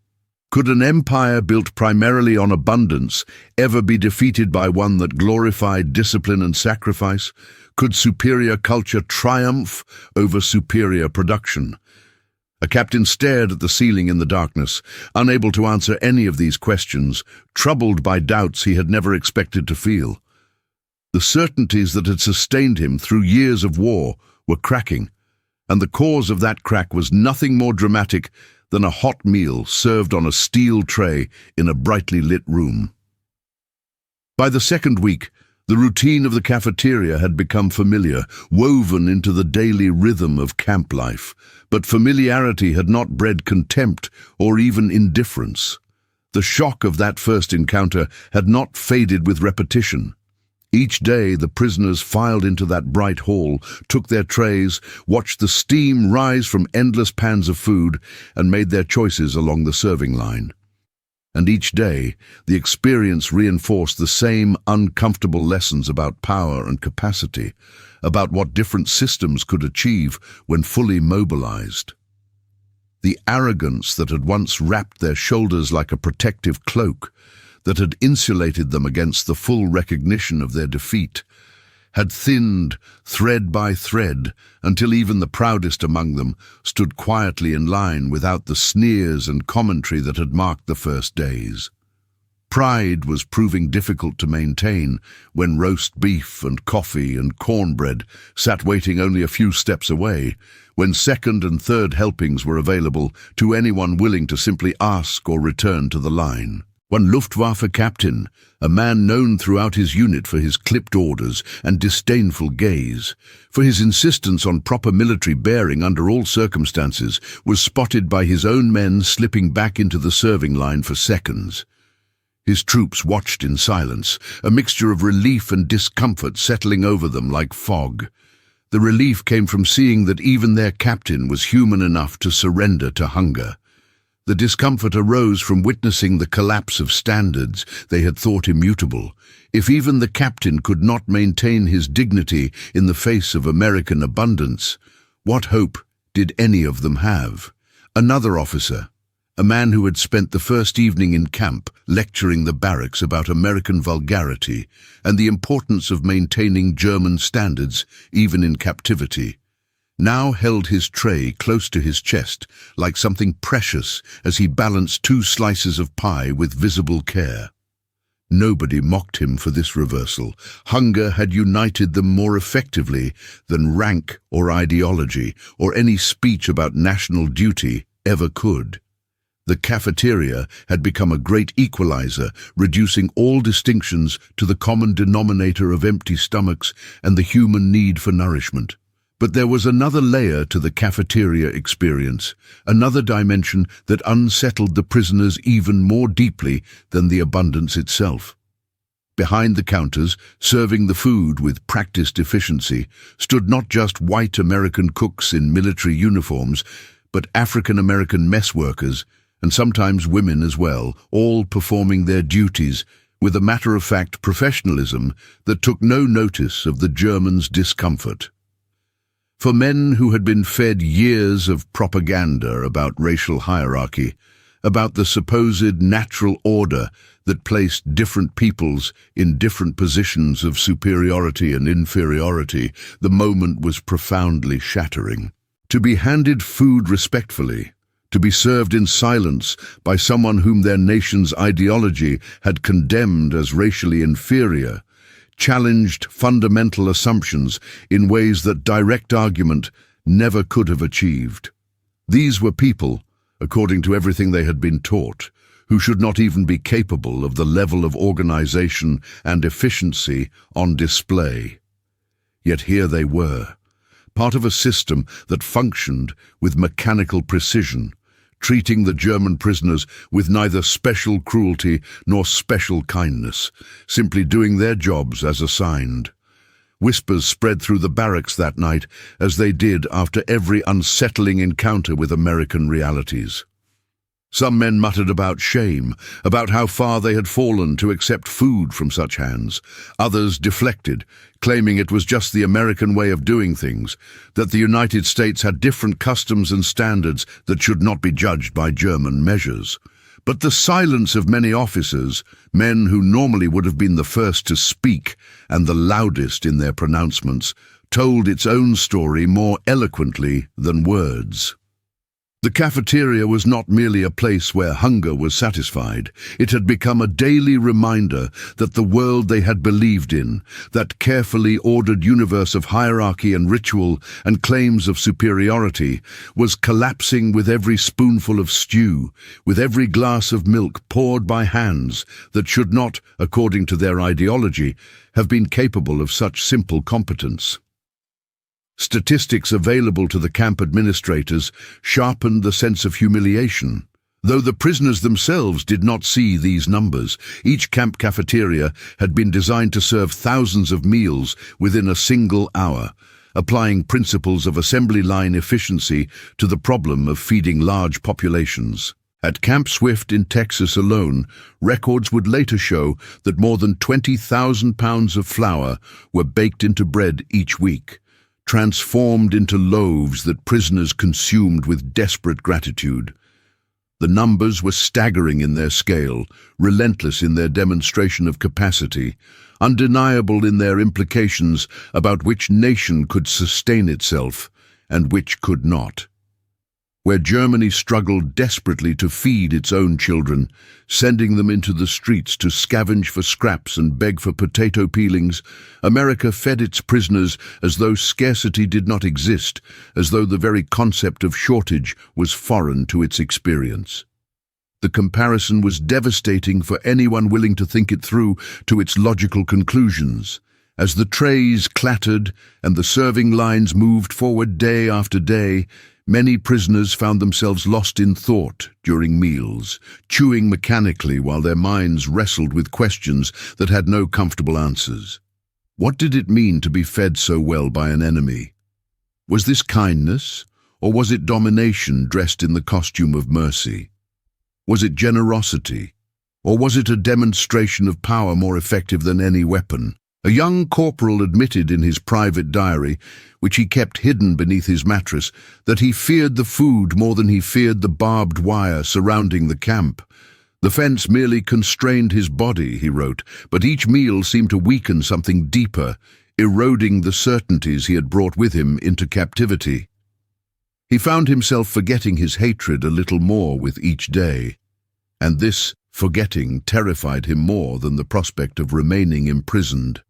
Could an empire built primarily on abundance ever be defeated by one that glorified discipline and sacrifice? Could superior culture triumph over superior production? A captain stared at the ceiling in the darkness, unable to answer any of these questions, troubled by doubts he had never expected to feel. The certainties that had sustained him through years of war were cracking, and the cause of that crack was nothing more dramatic than a hot meal served on a steel tray in a brightly lit room. By the second week, the routine of the cafeteria had become familiar, woven into the daily rhythm of camp life, but familiarity had not bred contempt or even indifference. The shock of that first encounter had not faded with repetition. Each day the prisoners filed into that bright hall, took their trays, watched the steam rise from endless pans of food, and made their choices along the serving line. And each day the experience reinforced the same uncomfortable lessons about power and capacity, about what different systems could achieve when fully mobilized. The arrogance that had once wrapped their shoulders like a protective cloak, that had insulated them against the full recognition of their defeat, had thinned thread by thread until even the proudest among them stood quietly in line without the sneers and commentary that had marked the first days. Pride was proving difficult to maintain when roast beef and coffee and cornbread sat waiting only a few steps away, when second and third helpings were available to anyone willing to simply ask or return to the line. One Luftwaffe captain, a man known throughout his unit for his clipped orders and disdainful gaze, for his insistence on proper military bearing under all circumstances, was spotted by his own men slipping back into the serving line for seconds. His troops watched in silence, a mixture of relief and discomfort settling over them like fog. The relief came from seeing that even their captain was human enough to surrender to hunger. The discomfort arose from witnessing the collapse of standards they had thought immutable. If even the captain could not maintain his dignity in the face of American abundance, what hope did any of them have? Another officer, a man who had spent the first evening in camp lecturing the barracks about American vulgarity and the importance of maintaining German standards even in captivity, now held his tray close to his chest like something precious as he balanced two slices of pie with visible care. Nobody mocked him for this reversal. Hunger had united them more effectively than rank or ideology or any speech about national duty ever could. The cafeteria had become a great equalizer, reducing all distinctions to the common denominator of empty stomachs and the human need for nourishment. But there was another layer to the cafeteria experience, another dimension that unsettled the prisoners even more deeply than the abundance itself. Behind the counters, serving the food with practiced efficiency, stood not just white American cooks in military uniforms, but African-American mess workers, and sometimes women as well, all performing their duties with a matter-of-fact professionalism that took no notice of the Germans' discomfort. For men who had been fed years of propaganda about racial hierarchy, about the supposed natural order that placed different peoples in different positions of superiority and inferiority, the moment was profoundly shattering. To be handed food respectfully, to be served in silence by someone whom their nation's ideology had condemned as racially inferior, challenged fundamental assumptions in ways that direct argument never could have achieved. These were people, according to everything they had been taught, who should not even be capable of the level of organization and efficiency on display. Yet here they were, part of a system that functioned with mechanical precision, treating the German prisoners with neither special cruelty nor special kindness, simply doing their jobs as assigned. Whispers spread through the barracks that night, as they did after every unsettling encounter with American realities. Some men muttered about shame, about how far they had fallen to accept food from such hands. Others deflected, claiming it was just the American way of doing things, that the United States had different customs and standards that should not be judged by German measures. But the silence of many officers, men who normally would have been the first to speak and the loudest in their pronouncements, told its own story more eloquently than words. The cafeteria was not merely a place where hunger was satisfied. It had become a daily reminder that the world they had believed in, that carefully ordered universe of hierarchy and ritual and claims of superiority, was collapsing with every spoonful of stew, with every glass of milk poured by hands that should not, according to their ideology, have been capable of such simple competence. Statistics available to the camp administrators sharpened the sense of humiliation. Though the prisoners themselves did not see these numbers, each camp cafeteria had been designed to serve thousands of meals within a single hour, applying principles of assembly line efficiency to the problem of feeding large populations. At Camp Swift in Texas alone, records would later show that more than 20,000 pounds of flour were baked into bread each week, transformed into loaves that prisoners consumed with desperate gratitude. The numbers were staggering in their scale, relentless in their demonstration of capacity, undeniable in their implications about which nation could sustain itself and which could not. Where Germany struggled desperately to feed its own children, sending them into the streets to scavenge for scraps and beg for potato peelings, America fed its prisoners as though scarcity did not exist, as though the very concept of shortage was foreign to its experience. The comparison was devastating for anyone willing to think it through to its logical conclusions. As the trays clattered and the serving lines moved forward day after day, many prisoners found themselves lost in thought during meals, chewing mechanically while their minds wrestled with questions that had no comfortable answers. What did it mean to be fed so well by an enemy? Was this kindness, or was it domination dressed in the costume of mercy? Was it generosity, or was it a demonstration of power more effective than any weapon? A young corporal admitted in his private diary, which he kept hidden beneath his mattress, that he feared the food more than he feared the barbed wire surrounding the camp. The fence merely constrained his body, he wrote, but each meal seemed to weaken something deeper, eroding the certainties he had brought with him into captivity. He found himself forgetting his hatred a little more with each day, and this forgetting terrified him more than the prospect of remaining imprisoned.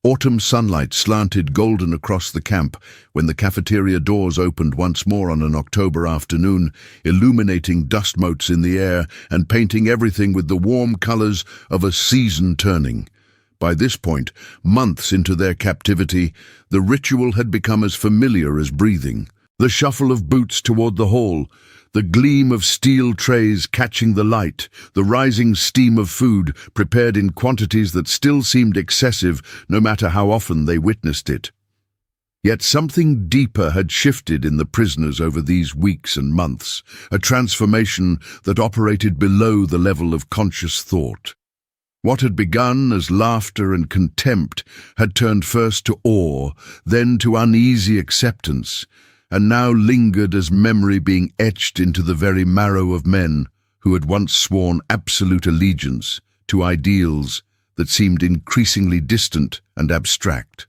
Autumn sunlight slanted golden across the camp when the cafeteria doors opened once more on an October afternoon, illuminating dust motes in the air and painting everything with the warm colors of a season turning. By this point, months into their captivity, the ritual had become as familiar as breathing. The shuffle of boots toward the hall, the gleam of steel trays catching the light, the rising steam of food prepared in quantities that still seemed excessive no matter how often they witnessed it. Yet something deeper had shifted in the prisoners over these weeks and months, a transformation that operated below the level of conscious thought. What had begun as laughter and contempt had turned first to awe, then to uneasy acceptance, and now lingered as memory being etched into the very marrow of men who had once sworn absolute allegiance to ideals that seemed increasingly distant and abstract.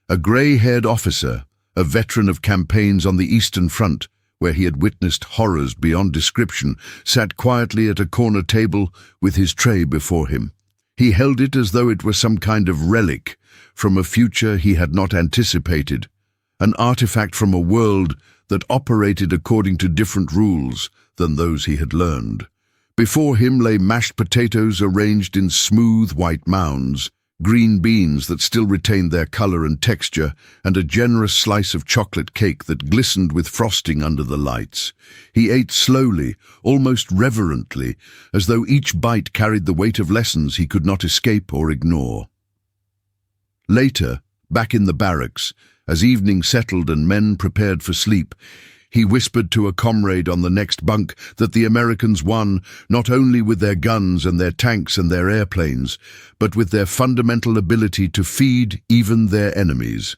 A grey-haired officer, a veteran of campaigns on the Eastern Front, where he had witnessed horrors beyond description, sat quietly at a corner table with his tray before him. He held it as though it were some kind of relic from a future he had not anticipated, an artifact from a world that operated according to different rules than those he had learned. Before him lay mashed potatoes arranged in smooth white mounds, green beans that still retained their color and texture, and a generous slice of chocolate cake that glistened with frosting under the lights. He ate slowly, almost reverently, as though each bite carried the weight of lessons he could not escape or ignore. Later, back in the barracks, as evening settled and men prepared for sleep, he whispered to a comrade on the next bunk that the Americans won not only with their guns and their tanks and their airplanes, but with their fundamental ability to feed even their enemies.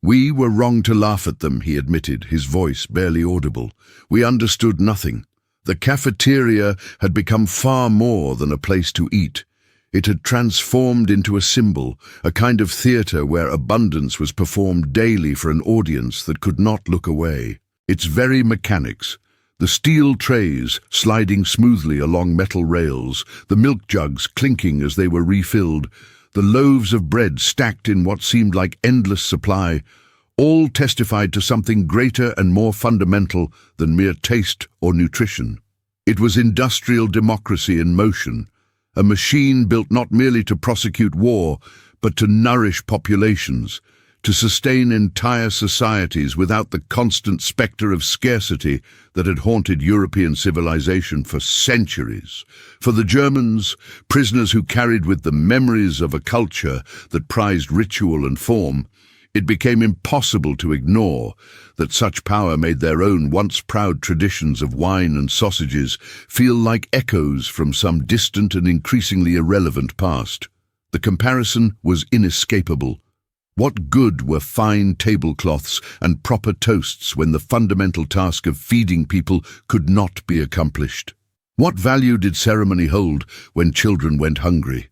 "We were wrong to laugh at them," he admitted, his voice barely audible. "We understood nothing. The cafeteria had become far more than a place to eat. It had transformed into a symbol, a kind of theatre where abundance was performed daily for an audience that could not look away. Its very mechanics, the steel trays sliding smoothly along metal rails, the milk jugs clinking as they were refilled, the loaves of bread stacked in what seemed like endless supply, all testified to something greater and more fundamental than mere taste or nutrition. It was industrial democracy in motion, a machine built not merely to prosecute war, but to nourish populations, to sustain entire societies without the constant spectre of scarcity that had haunted European civilization for centuries. For the Germans, prisoners who carried with them memories of a culture that prized ritual and form, it became impossible to ignore that such power made their own once proud traditions of wine and sausages feel like echoes from some distant and increasingly irrelevant past. The comparison was inescapable. What good were fine tablecloths and proper toasts when the fundamental task of feeding people could not be accomplished? What value did ceremony hold when children went hungry?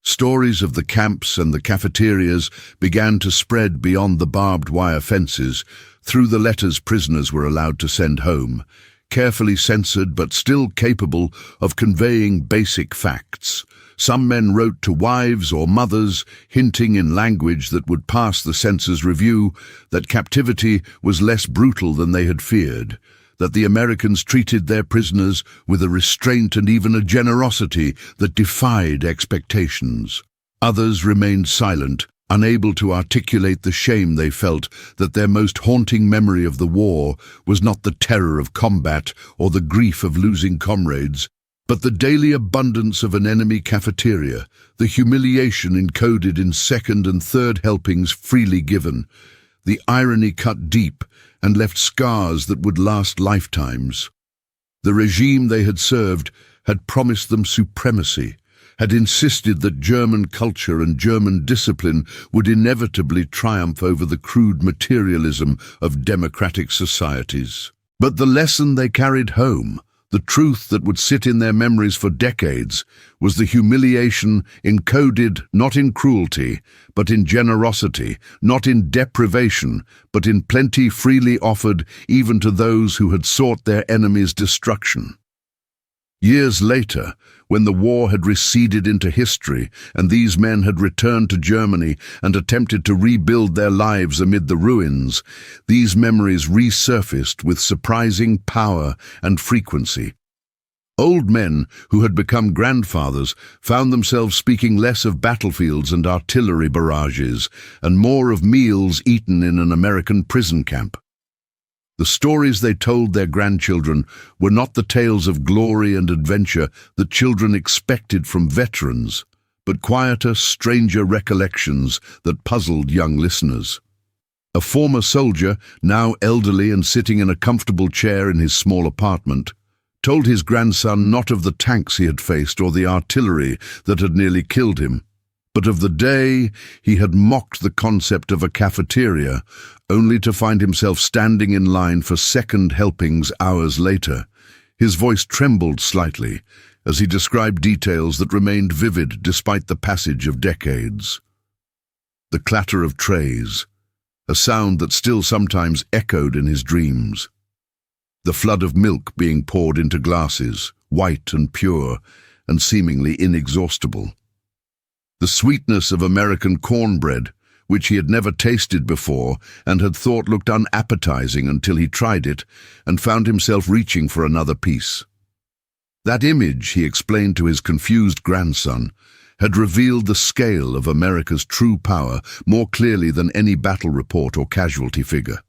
Stories of the camps and the cafeterias began to spread beyond the barbed wire fences, through the letters prisoners were allowed to send home, carefully censored but still capable of conveying basic facts. Some men wrote to wives or mothers, hinting in language that would pass the censor's review that captivity was less brutal than they had feared, that the Americans treated their prisoners with a restraint and even a generosity that defied expectations. Others remained silent, unable to articulate the shame they felt that their most haunting memory of the war was not the terror of combat or the grief of losing comrades, but the daily abundance of an enemy cafeteria, the humiliation encoded in second and third helpings freely given, the irony cut deep and left scars that would last lifetimes. The regime they had served had promised them supremacy, had insisted that German culture and German discipline would inevitably triumph over the crude materialism of democratic societies. But the lesson they carried home, the truth that would sit in their memories for decades, was the humiliation encoded not in cruelty, but in generosity, not in deprivation, but in plenty freely offered even to those who had sought their enemies' destruction. Years later, when the war had receded into history and these men had returned to Germany and attempted to rebuild their lives amid the ruins, these memories resurfaced with surprising power and frequency. Old men who had become grandfathers found themselves speaking less of battlefields and artillery barrages and more of meals eaten in an American prison camp. The stories they told their grandchildren were not the tales of glory and adventure that children expected from veterans, but quieter, stranger recollections that puzzled young listeners. A former soldier, now elderly and sitting in a comfortable chair in his small apartment, told his grandson not of the tanks he had faced or the artillery that had nearly killed him, But of the day he had mocked the concept of a cafeteria, only to find himself standing in line for second helpings hours later. His voice trembled slightly as he described details that remained vivid despite the passage of decades. The clatter of trays, a sound that still sometimes echoed in his dreams. The flood of milk being poured into glasses, white and pure, and seemingly inexhaustible. The sweetness of American cornbread, which he had never tasted before and had thought looked unappetizing until he tried it and found himself reaching for another piece. That image, he explained to his confused grandson, had revealed the scale of America's true power more clearly than any battle report or casualty figure.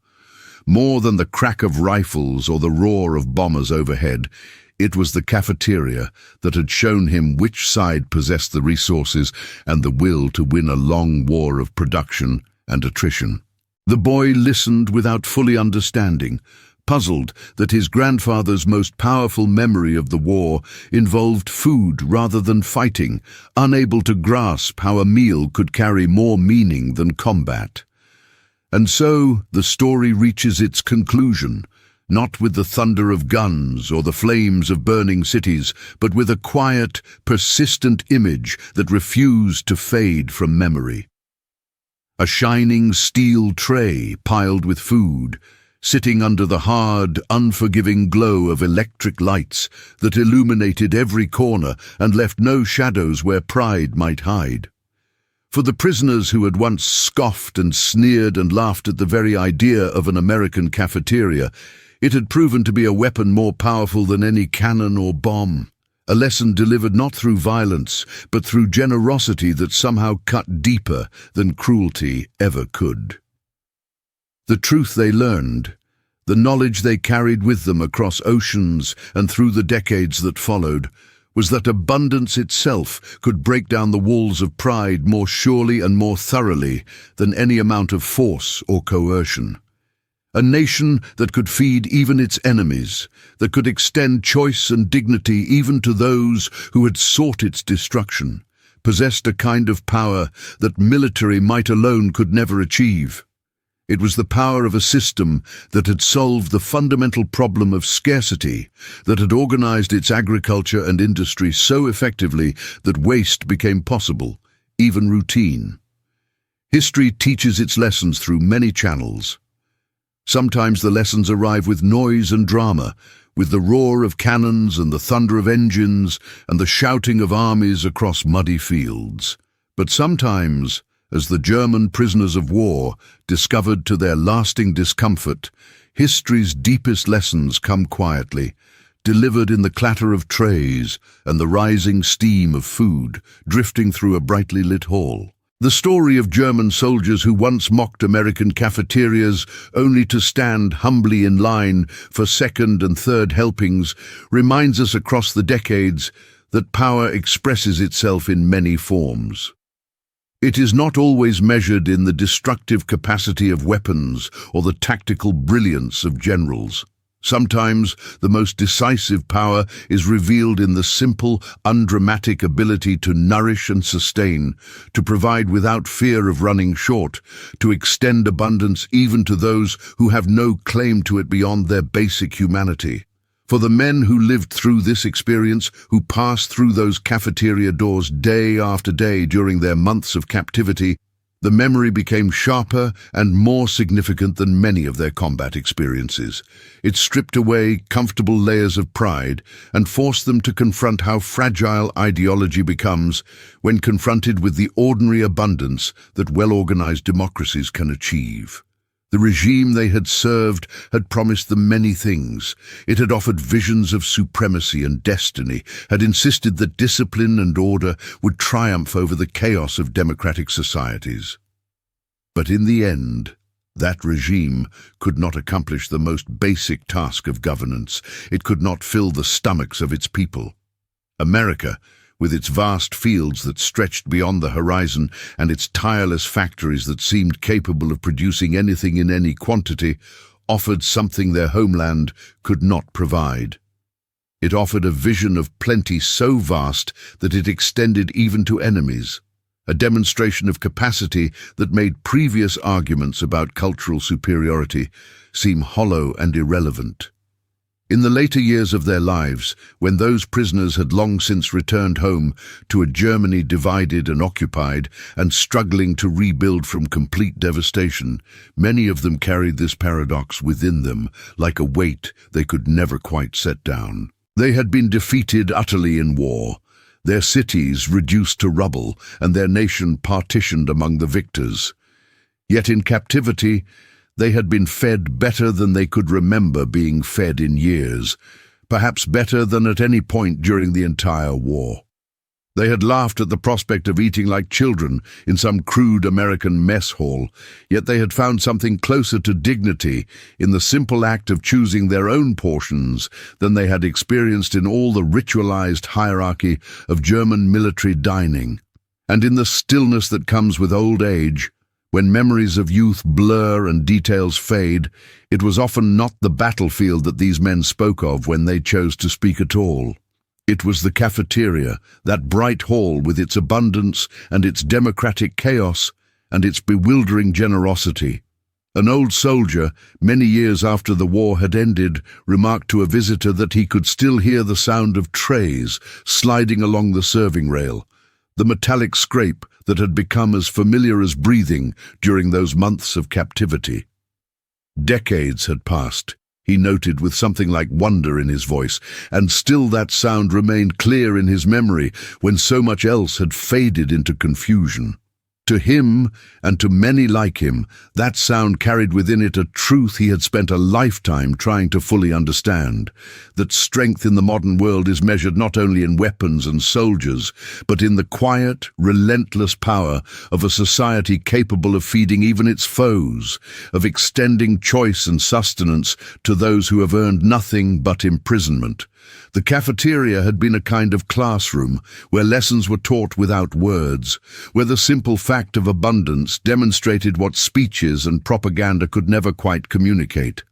More than the crack of rifles or the roar of bombers overhead, it was the cafeteria that had shown him which side possessed the resources and the will to win a long war of production and attrition. The boy listened without fully understanding, puzzled that his grandfather's most powerful memory of the war involved food rather than fighting, unable to grasp how a meal could carry more meaning than combat. And so the story reaches its conclusion, not with the thunder of guns or the flames of burning cities, but with a quiet, persistent image that refused to fade from memory. A shining steel tray piled with food, sitting under the hard, unforgiving glow of electric lights that illuminated every corner and left no shadows where pride might hide. For the prisoners who had once scoffed and sneered and laughed at the very idea of an American cafeteria, it had proven to be a weapon more powerful than any cannon or bomb, a lesson delivered not through violence, but through generosity that somehow cut deeper than cruelty ever could. The truth they learned, the knowledge they carried with them across oceans and through the decades that followed, was that abundance itself could break down the walls of pride more surely and more thoroughly than any amount of force or coercion. A nation that could feed even its enemies, that could extend choice and dignity even to those who had sought its destruction, possessed a kind of power that military might alone could never achieve. It was the power of a system that had solved the fundamental problem of scarcity, that had organized its agriculture and industry so effectively that waste became possible, even routine. History teaches its lessons through many channels. Sometimes the lessons arrive with noise and drama, with the roar of cannons and the thunder of engines and the shouting of armies across muddy fields. But sometimes, as the German prisoners of war discovered to their lasting discomfort, history's deepest lessons come quietly, delivered in the clatter of trays and the rising steam of food drifting through a brightly lit hall. The story of German soldiers who once mocked American cafeterias only to stand humbly in line for second and third helpings reminds us across the decades that power expresses itself in many forms. It is not always measured in the destructive capacity of weapons or the tactical brilliance of generals. Sometimes the most decisive power is revealed in the simple, undramatic ability to nourish and sustain, to provide without fear of running short, to extend abundance even to those who have no claim to it beyond their basic humanity. For the men who lived through this experience, who passed through those cafeteria doors day after day during their months of captivity, the memory became sharper and more significant than many of their combat experiences. It stripped away comfortable layers of pride and forced them to confront how fragile ideology becomes when confronted with the ordinary abundance that well-organized democracies can achieve. The regime they had served had promised them many things. It had offered visions of supremacy and destiny, had insisted that discipline and order would triumph over the chaos of democratic societies. But in the end, that regime could not accomplish the most basic task of governance. It could not fill the stomachs of its people. America, with its vast fields that stretched beyond the horizon and its tireless factories that seemed capable of producing anything in any quantity, offered something their homeland could not provide. It offered a vision of plenty so vast that it extended even to enemies, a demonstration of capacity that made previous arguments about cultural superiority seem hollow and irrelevant. In the later years of their lives, when those prisoners had long since returned home to a Germany divided and occupied and struggling to rebuild from complete devastation, many of them carried this paradox within them like a weight they could never quite set down. They had been defeated utterly in war, their cities reduced to rubble, and their nation partitioned among the victors. Yet in captivity, they had been fed better than they could remember being fed in years, perhaps better than at any point during the entire war. They had laughed at the prospect of eating like children in some crude American mess hall, yet they had found something closer to dignity in the simple act of choosing their own portions than they had experienced in all the ritualized hierarchy of German military dining. And in the stillness that comes with old age, when memories of youth blur and details fade, it was often not the battlefield that these men spoke of when they chose to speak at all. It was the cafeteria, that bright hall with its abundance and its democratic chaos and its bewildering generosity. An old soldier, many years after the war had ended, remarked to a visitor that he could still hear the sound of trays sliding along the serving rail, the metallic scrape that had become as familiar as breathing during those months of captivity. Decades had passed, he noted with something like wonder in his voice, and still that sound remained clear in his memory when so much else had faded into confusion. To him, and to many like him, that sound carried within it a truth he had spent a lifetime trying to fully understand, that strength in the modern world is measured not only in weapons and soldiers, but in the quiet, relentless power of a society capable of feeding even its foes, of extending choice and sustenance to those who have earned nothing but imprisonment. The cafeteria had been a kind of classroom where lessons were taught without words, where the simple fact of abundance demonstrated what speeches and propaganda could never quite communicate.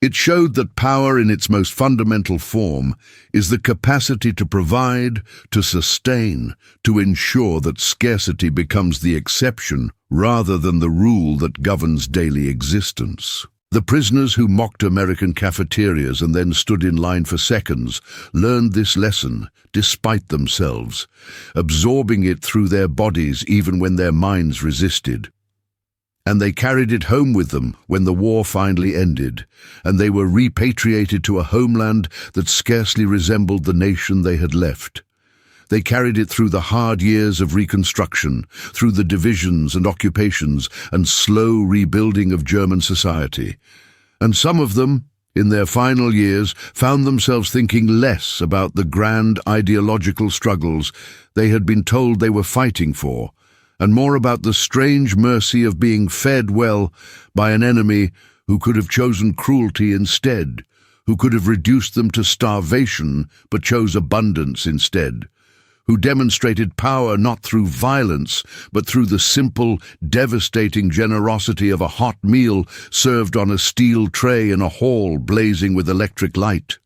It showed that power in its most fundamental form is the capacity to provide, to sustain, to ensure that scarcity becomes the exception rather than the rule that governs daily existence. The prisoners who mocked American cafeterias and then stood in line for seconds learned this lesson despite themselves, absorbing it through their bodies even when their minds resisted. And they carried it home with them when the war finally ended, and they were repatriated to a homeland that scarcely resembled the nation they had left. They carried it through the hard years of reconstruction, through the divisions and occupations and slow rebuilding of German society. And some of them, in their final years, found themselves thinking less about the grand ideological struggles they had been told they were fighting for, and more about the strange mercy of being fed well by an enemy who could have chosen cruelty instead, who could have reduced them to starvation but chose abundance instead, who demonstrated power not through violence, but through the simple, devastating generosity of a hot meal served on a steel tray in a hall blazing with electric light.